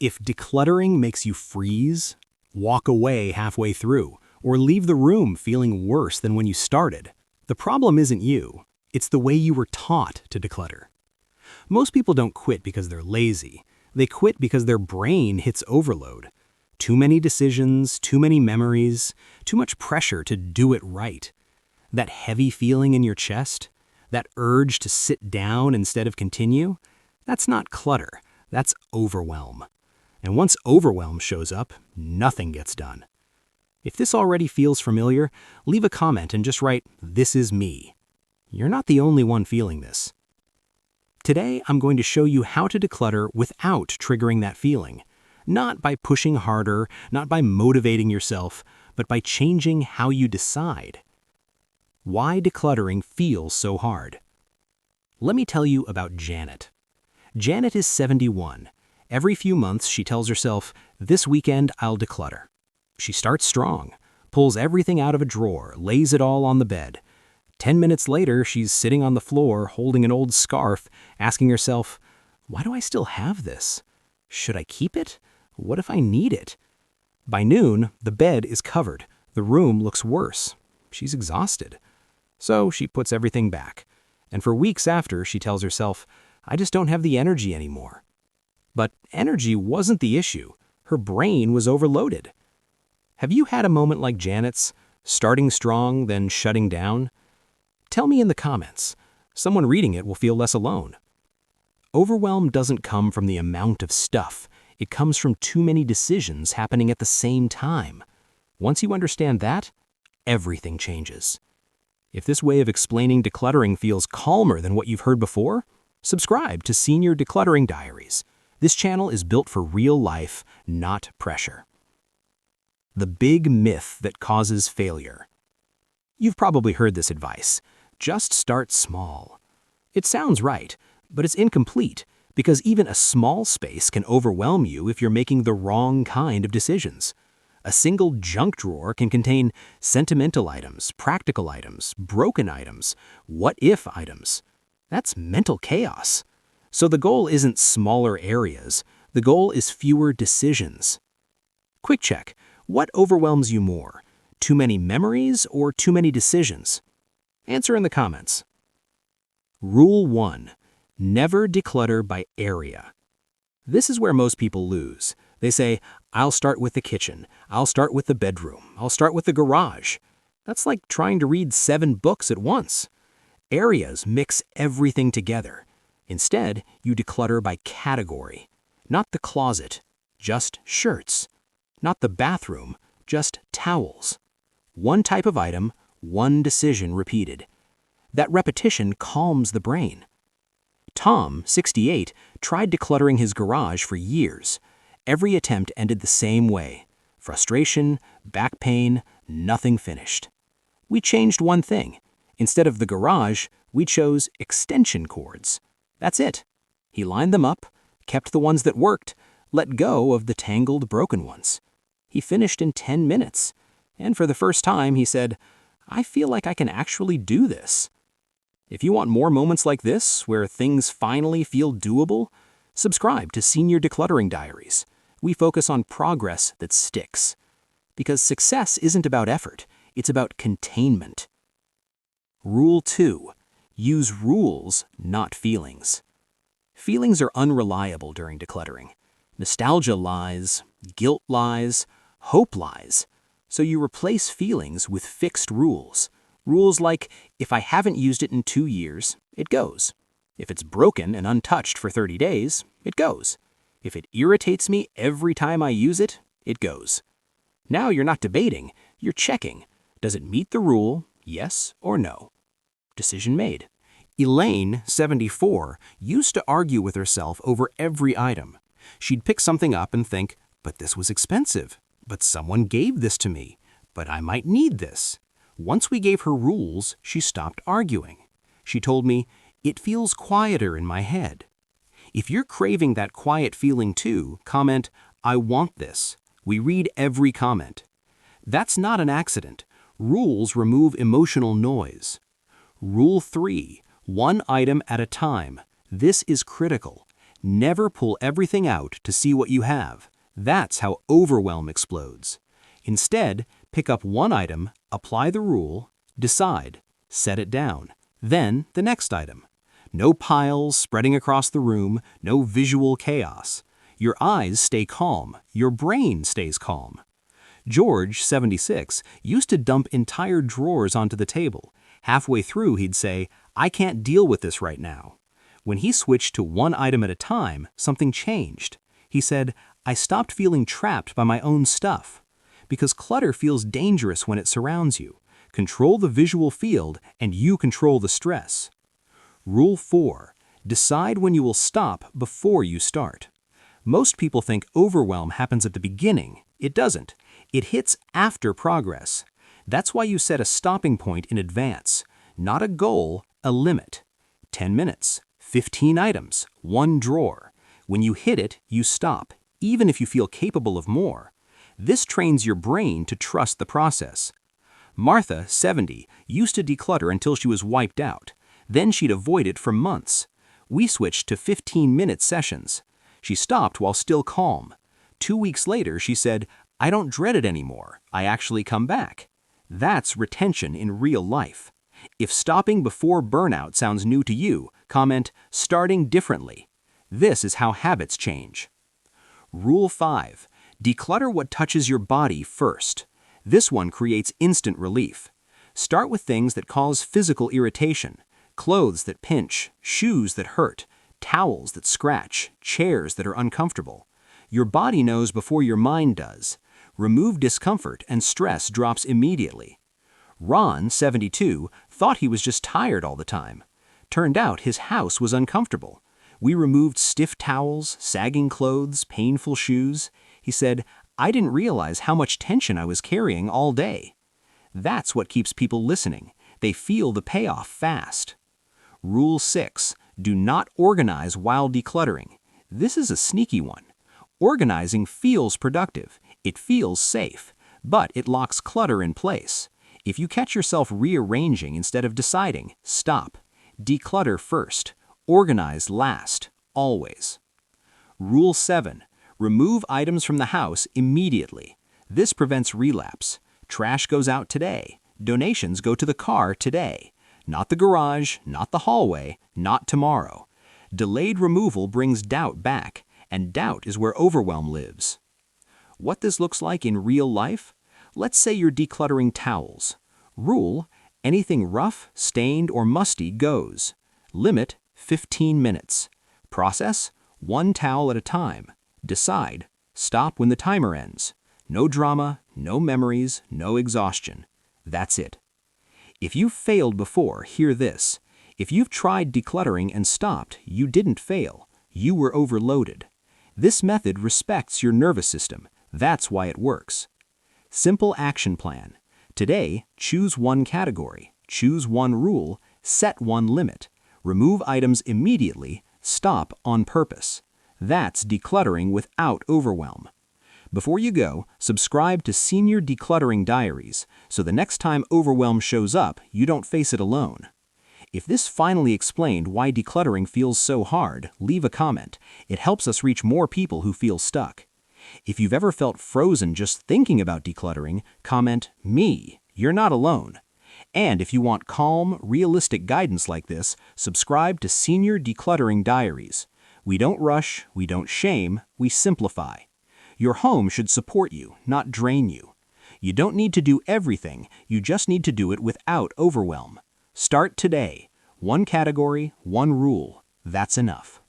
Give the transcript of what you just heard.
If decluttering makes you freeze, walk away halfway through, or leave the room feeling worse than when you started, the problem isn't you. It's the way you were taught to declutter. Most people don't quit because they're lazy. They quit because their brain hits overload. Too many decisions, too many memories, too much pressure to do it right. That heavy feeling in your chest, that urge to sit down instead of continue, that's not clutter, that's overwhelm. And once overwhelm shows up, nothing gets done. If this already feels familiar, leave a comment and just write, "This is me." You're not the only one feeling this. Today, I'm going to show you how to declutter without triggering that feeling. Not by pushing harder, not by motivating yourself, but by changing how you decide. Why decluttering feels so hard. Let me tell you about Janet. Janet is 71. Every few months, she tells herself, "This weekend, I'll declutter." She starts strong, pulls everything out of a drawer, lays it all on the bed. 10 minutes later, she's sitting on the floor holding an old scarf, asking herself, "Why do I still have this? Should I keep it? What if I need it?" By noon, the bed is covered. The room looks worse. She's exhausted. So she puts everything back. And for weeks after, she tells herself, "I just don't have the energy anymore." But energy wasn't the issue. Her brain was overloaded. Have you had a moment like Janet's, starting strong, then shutting down? Tell me in the comments. Someone reading it will feel less alone. Overwhelm doesn't come from the amount of stuff. It comes from too many decisions happening at the same time. Once you understand that, everything changes. If this way of explaining decluttering feels calmer than what you've heard before, subscribe to Senior Decluttering Diaries. This channel is built for real life, not pressure. The big myth that causes failure. You've probably heard this advice. Just start small. It sounds right, but it's incomplete because even a small space can overwhelm you if you're making the wrong kind of decisions. A single junk drawer can contain sentimental items, practical items, broken items, what-if items. That's mental chaos. So the goal isn't smaller areas. The goal is fewer decisions. Quick check. What overwhelms you more? Too many memories or too many decisions? Answer in the comments. Rule 1. Never declutter by area. This is where most people lose. They say, "I'll start with the kitchen. I'll start with the bedroom. I'll start with the garage." That's like trying to read 7 books at once. Areas mix everything together. Instead, you declutter by category. Not the closet, just shirts. Not the bathroom, just towels. One type of item, one decision repeated. That repetition calms the brain. Tom, 68, tried decluttering his garage for years. Every attempt ended the same way. Frustration, back pain, nothing finished. We changed one thing. Instead of the garage, we chose extension cords. That's it. He lined them up, kept the ones that worked, let go of the tangled, broken ones. He finished in 10 minutes. And for the first time, he said, "I feel like I can actually do this." If you want more moments like this, where things finally feel doable, subscribe to Senior Decluttering Diaries. We focus on progress that sticks. Because success isn't about effort, it's about containment. Rule 2. Use rules, not feelings. Feelings are unreliable during decluttering. Nostalgia lies, guilt lies, hope lies. So you replace feelings with fixed rules. Rules like, if I haven't used it in 2 years, it goes. If it's broken and untouched for 30 days, it goes. If it irritates me every time I use it, it goes. Now you're not debating, you're checking. Does it meet the rule, yes or no? Decision made. Elaine, 74, used to argue with herself over every item. She'd pick something up and think, "But this was expensive. But someone gave this to me. But I might need this." Once we gave her rules, she stopped arguing. She told me, "It feels quieter in my head." If you're craving that quiet feeling too, comment, "I want this." We read every comment. That's not an accident. Rules remove emotional noise. Rule 3. One item at a time. This is critical. Never pull everything out to see what you have. That's how overwhelm explodes. Instead, pick up one item, apply the rule, decide, set it down, then the next item. No piles spreading across the room, no visual chaos. Your eyes stay calm, your brain stays calm. George, 76, used to dump entire drawers onto the table. Halfway through, he'd say, "I can't deal with this right now." When he switched to one item at a time, something changed. He said, "I stopped feeling trapped by my own stuff." Because clutter feels dangerous when it surrounds you. Control the visual field and you control the stress. Rule 4. Decide when you will stop before you start. Most people think overwhelm happens at the beginning. It doesn't. It hits after progress. That's why you set a stopping point in advance. Not a goal, a limit. 10 minutes, 15 items, 1 drawer. When you hit it, you stop, even if you feel capable of more. This trains your brain to trust the process. Martha, 70, used to declutter until she was wiped out. Then she'd avoid it for months. We switched to 15-minute sessions. She stopped while still calm. 2 weeks later, she said, "I don't dread it anymore. I actually come back." That's retention in real life. If stopping before burnout sounds new to you, comment, "Starting differently." This is how habits change. Rule 5. Declutter what touches your body first. This one creates instant relief. Start with things that cause physical irritation. Clothes that pinch, shoes that hurt, towels that scratch, chairs that are uncomfortable. Your body knows before your mind does. Remove discomfort and stress drops immediately. Ron, 72, thought he was just tired all the time. Turned out his house was uncomfortable. We removed stiff towels, sagging clothes, painful shoes. He said, "I didn't realize how much tension I was carrying all day." That's what keeps people listening. They feel the payoff fast. Rule 6. Do not organize while decluttering. This is a sneaky one. Organizing feels productive. It feels safe, but it locks clutter in place. If you catch yourself rearranging instead of deciding, stop. Declutter first. Organize last. Always. Rule 7. Remove items from the house immediately. This prevents relapse. Trash goes out today. Donations go to the car today. Not the garage, not the hallway, not tomorrow. Delayed removal brings doubt back, and doubt is where overwhelm lives. What this looks like in real life? Let's say you're decluttering towels. Rule: anything rough, stained, or musty goes. Limit: 15 minutes. Process: 1 towel at a time. Decide: stop when the timer ends. No drama, no memories, no exhaustion. That's it. If you've failed before, hear this. If you've tried decluttering and stopped, you didn't fail. You were overloaded. This method respects your nervous system. That's why it works. Simple action plan. Today, choose one category, choose one rule, set one limit. Remove items immediately, stop on purpose. That's decluttering without overwhelm. Before you go, subscribe to Senior Decluttering Diaries, so the next time overwhelm shows up, you don't face it alone. If this finally explained why decluttering feels so hard, leave a comment. It helps us reach more people who feel stuck. If you've ever felt frozen just thinking about decluttering, comment, "Me, you're not alone." And if you want calm, realistic guidance like this, subscribe to Senior Decluttering Diaries. We don't rush, we don't shame, we simplify. Your home should support you, not drain you. You don't need to do everything, you just need to do it without overwhelm. Start today. One category, one rule. That's enough.